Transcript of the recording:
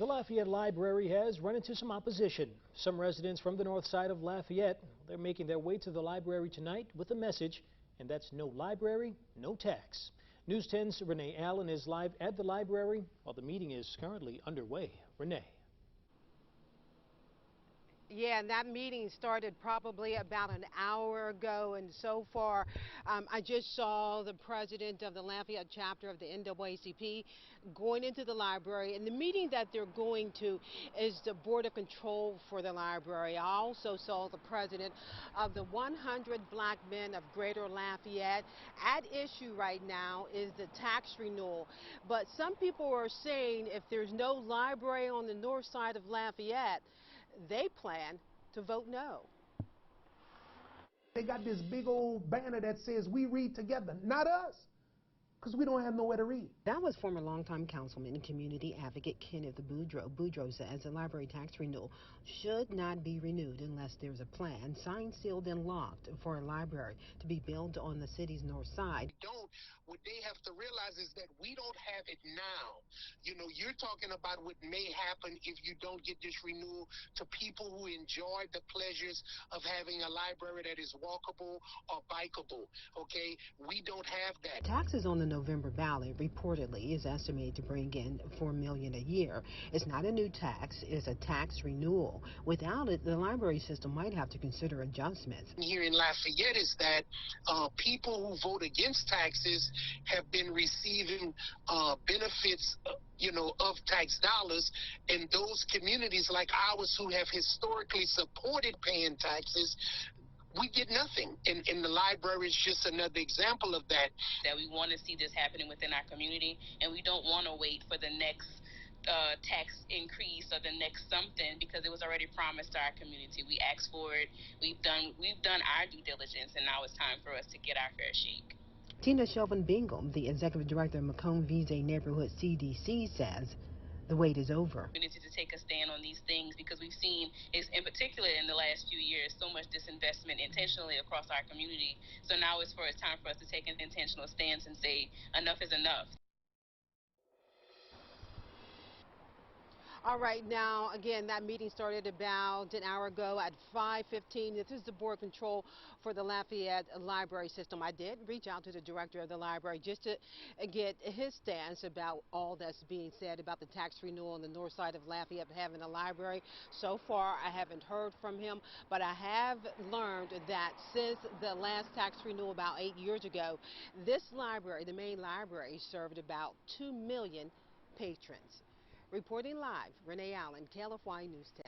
The Lafayette Library has run into some opposition. Some residents from the north side of Lafayette, they're making their way to the library tonight with a message, and that's no library, no tax. News 10's Renee Allen is live at the library while the meeting is currently underway. Renee. Yeah, and that meeting started probably about an hour ago, and so far I just saw the president of the Lafayette chapter of the NAACP going into the library, and the meeting that they're going to is the Board of Control for the library. I also saw the president of the 100 Black Men of Greater Lafayette. At issue right now is the tax renewal, but some people are saying if there's no library on the north side of Lafayette, they plan to vote no. They got this big old banner that says we read together, not us, because we don't have nowhere to read. That was former longtime councilman and community advocate Kenneth Boudreaux. Boudreaux says the library tax renewal should not be renewed unless there's a plan, signed, sealed, and locked for a library to be built on the city's north side. What they have to realize is that we don't have it now. You know, you're talking about what may happen if you don't get this renewal to people who enjoy the pleasures of having a library that is walkable or bikeable, okay? We don't have that. Taxes on the November ballot reportedly is estimated to bring in $4 million a year. It's not a new tax, it's a tax renewal. Without it, the library system might have to consider adjustments. Here in Lafayette is that people who vote against taxes have been receiving benefits, of tax dollars, and those communities like ours who have historically supported paying taxes, we get nothing. And the library is just another example of that. That we want to see this happening within our community, and we don't want to wait for the next tax increase or the next something, because it was already promised to our community. We asked for it. We've done our due diligence, and now it's time for us to get our fair shake. Tina Chauvin Bingham, the executive director of Macomb Vise Neighborhood CDC, says the wait is over. We need to take a stand on these things because we've seen, in particular in the last few years, so much disinvestment intentionally across our community. So now it's time for us to take an intentional stance and say enough is enough. All right, now, again, that meeting started about an hour ago at 5:15. This is the board control for the Lafayette Library System. I did reach out to the director of the library just to get his stance about all that's being said about the tax renewal on the north side of Lafayette having a library. So far, I haven't heard from him, but I have learned that since the last tax renewal about 8 years ago, this library, the main library, served about 2 million patrons. Reporting live, Renee Allen, KLFY News 10.